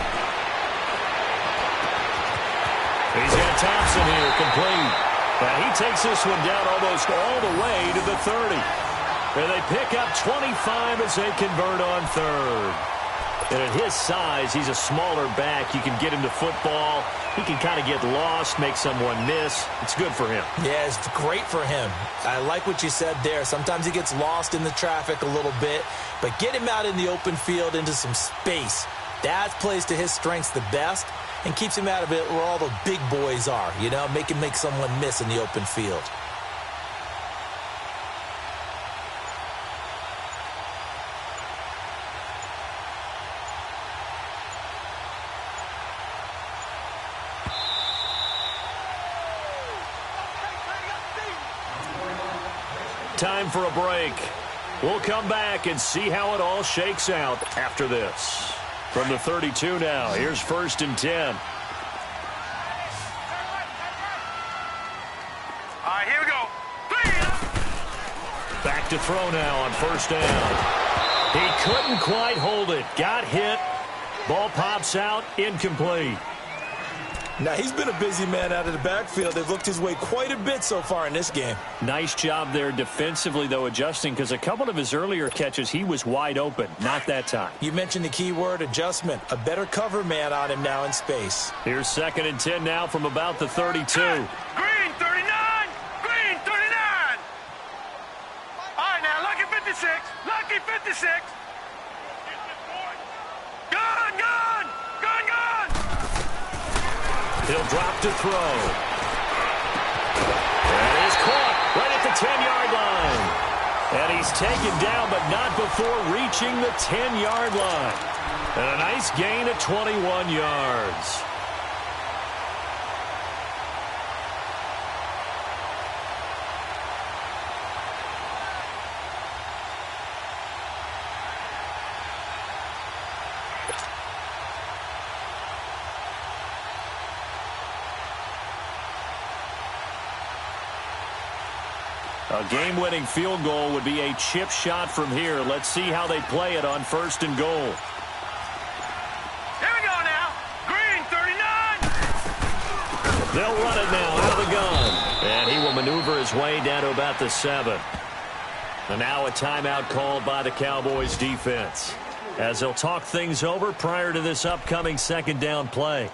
He's got Thompson here, complete. He takes this one down almost all the way to the 30. And they pick up 25 as they convert on 3rd. And at his size, he's a smaller back. You can get him to football. He can kind of get lost, make someone miss. It's good for him. Yeah, it's great for him. I like what you said there. Sometimes he gets lost in the traffic a little bit, but get him out in the open field into some space. That plays to his strengths the best and keeps him out of it where all the big boys are, you know, make him make someone miss in the open field. Time for a break. We'll come back and see how it all shakes out after this. From the 32 now, here's 1st and 10. All right, here we go. Back to throw now on 1st down. He couldn't quite hold it. Got hit. Ball pops out. Incomplete. Now, he's been a busy man out of the backfield. They've looked his way quite a bit so far in this game. Nice job there defensively, though, adjusting, because a couple of his earlier catches, he was wide open. Not that time. You mentioned the key word, adjustment. A better cover man on him now in space. Here's 2nd and 10 now from about the 32. Green 39. Green 39. All right, now, lucky 56. Lucky 56. Gun, gun. Gun, gun. He'll drop to throw. And he's caught right at the 10-yard line. And he's taken down, but not before reaching the 10-yard line. And a nice gain of 21 yards. A game-winning field goal would be a chip shot from here. Let's see how they play it on 1st and goal. Here we go now. Green, 39. They'll run it now out of the gun. And he will maneuver his way down to about the 7. And now a timeout called by the Cowboys defense, as they'll talk things over prior to this upcoming 2nd down play.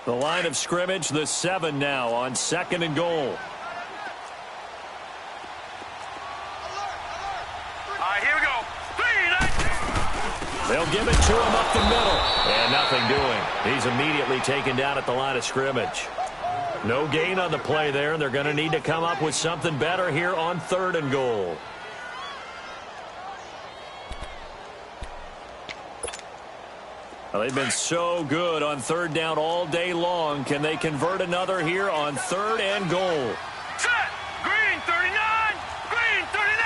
The line of scrimmage, the 7 now on 2nd and goal. They'll give it to him up the middle. And nothing doing. He's immediately taken down at the line of scrimmage. No gain on the play there, and they're going to need to come up with something better here on 3rd and goal. Well, they've been so good on 3rd down all day long. Can they convert another here on 3rd and goal? Set. Green, 39. Green, 39.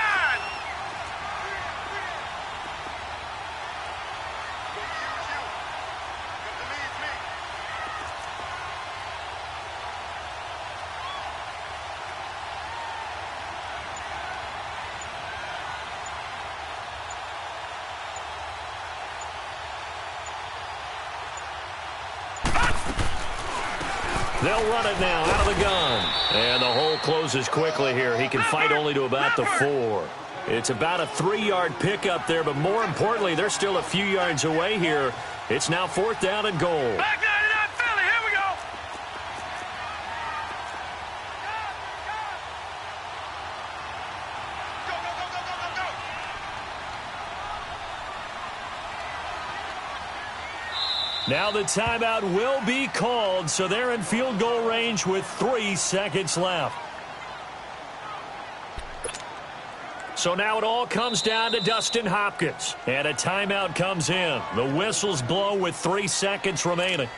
They'll run it now out of the gun. And the hole closes quickly here. He can fight only to about the 4. It's about a 3-yard pickup there, but more importantly, they're still a few yards away here. It's now 4th down and goal. Back 99 Philly. Here we go. Go, go, go, go, go, go, go. Now the timeout will be called, so they're in field goal range with 3 seconds left. So now it all comes down to Dustin Hopkins, and a timeout comes in. The whistles blow with 3 seconds remaining.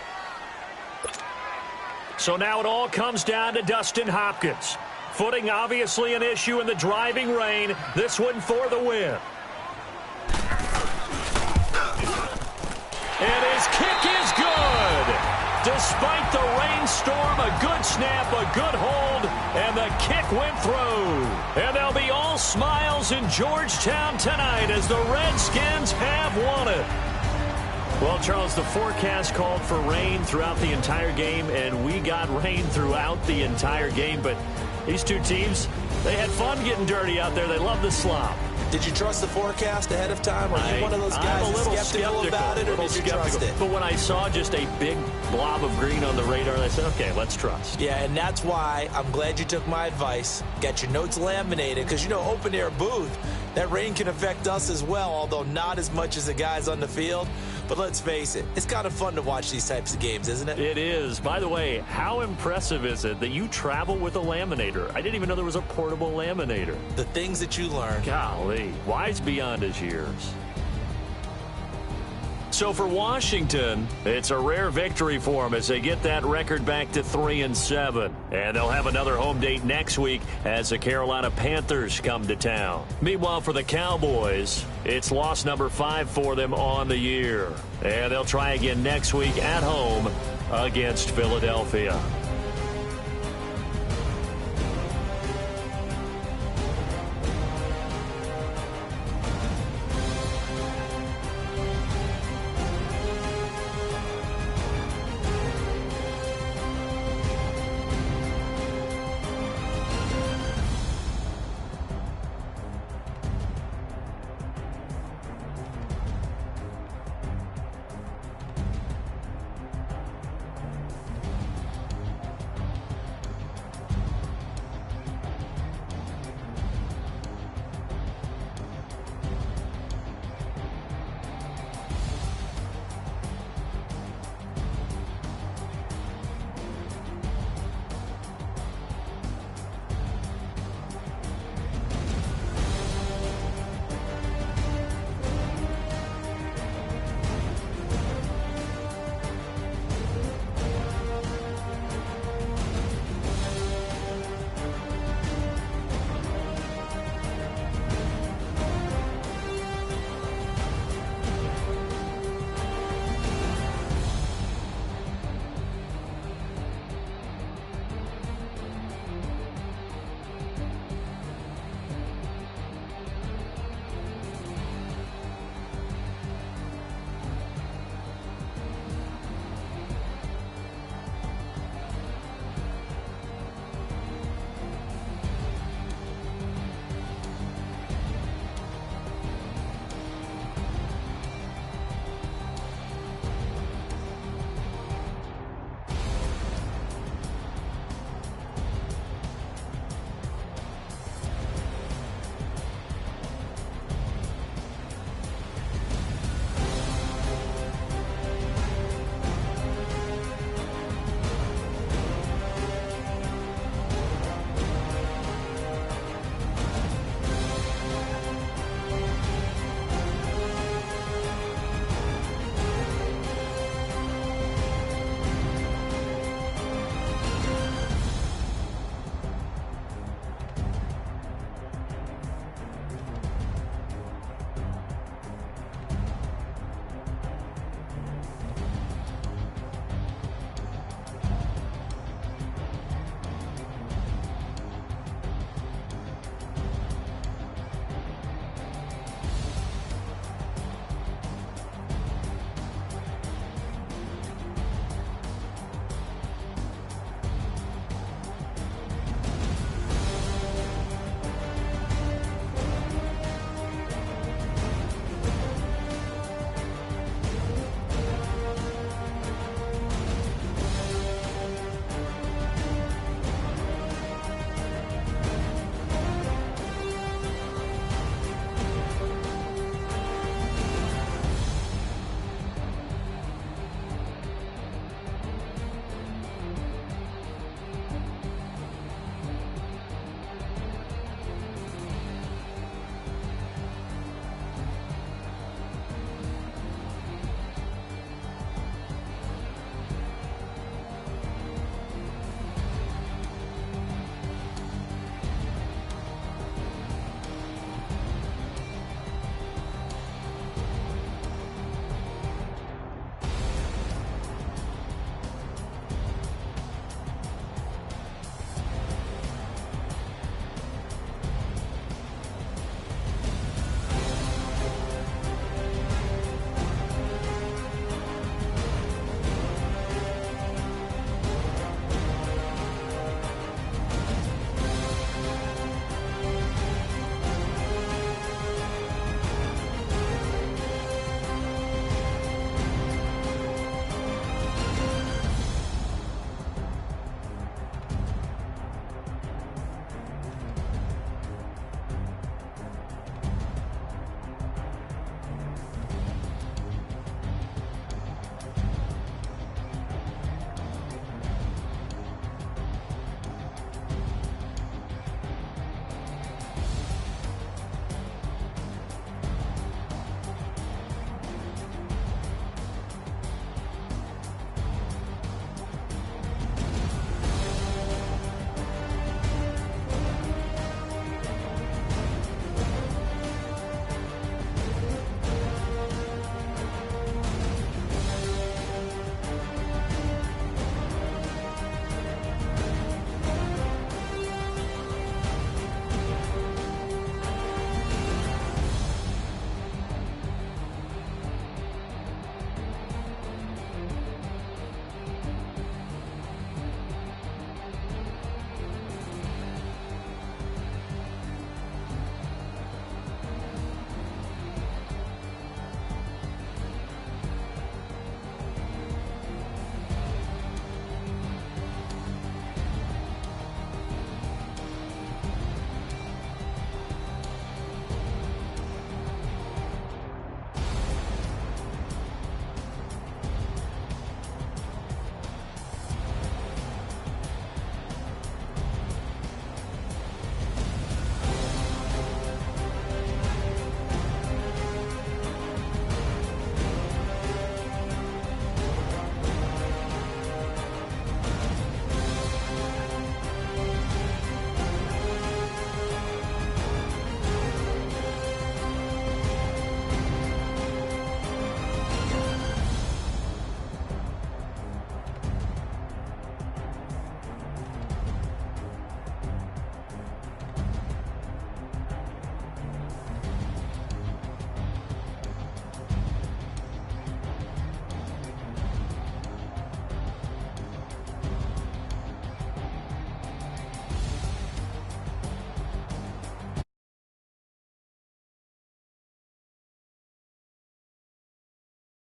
So now it all comes down to Dustin Hopkins. Footing obviously an issue in the driving rain. This one for the win. And his kick is good. Despite the rainstorm, a good snap, a good hold, and the kick went through. And they'll be all smiles in Georgetown tonight as the Redskins have won it. Well, Charles, the forecast called for rain throughout the entire game, and we got rain throughout the entire game. But these two teams, they had fun getting dirty out there. They love the slop. Did you trust the forecast ahead of time? Are you one of those guys I'm a little skeptical about it, or did you trust it? But when I saw just a big blob of green on the radar, I said, okay, let's trust. Yeah, and that's why I'm glad you took my advice. Get your notes laminated, because, you know, open-air booth, that rain can affect us as well, although not as much as the guys on the field. But let's face it, it's kind of fun to watch these types of games, isn't it? It is. By the way, how impressive is it that you travel with a laminator? I didn't even know there was a portable laminator. The things that you learn. Golly, wise beyond his years. So for Washington, it's a rare victory for them as they get that record back to 3-7. And they'll have another home date next week as the Carolina Panthers come to town. Meanwhile, for the Cowboys, it's loss number 5 for them on the year. And they'll try again next week at home against Philadelphia.